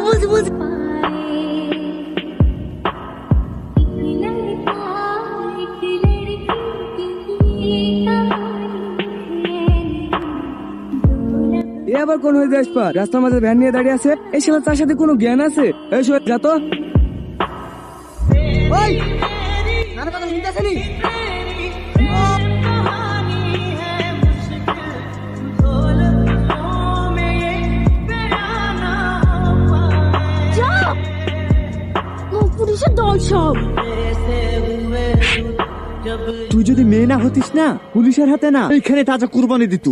বুঝ বুঝ এ আবার কোন হয়ে যাস পা রাস্তার মাঝে ভ্যান নিয়ে দাঁড়িয়ে আছে। এই সময় তার সাথে কোনো জ্ঞান আছে? এই শোন যা তো। ওই আরে কথা শুনতেছ নি? পুলিশের দল সব। তুই যদি মেয়ে না হতিস না পুলিশের হাতে না এইখানে তাজা কুরবানি দিত।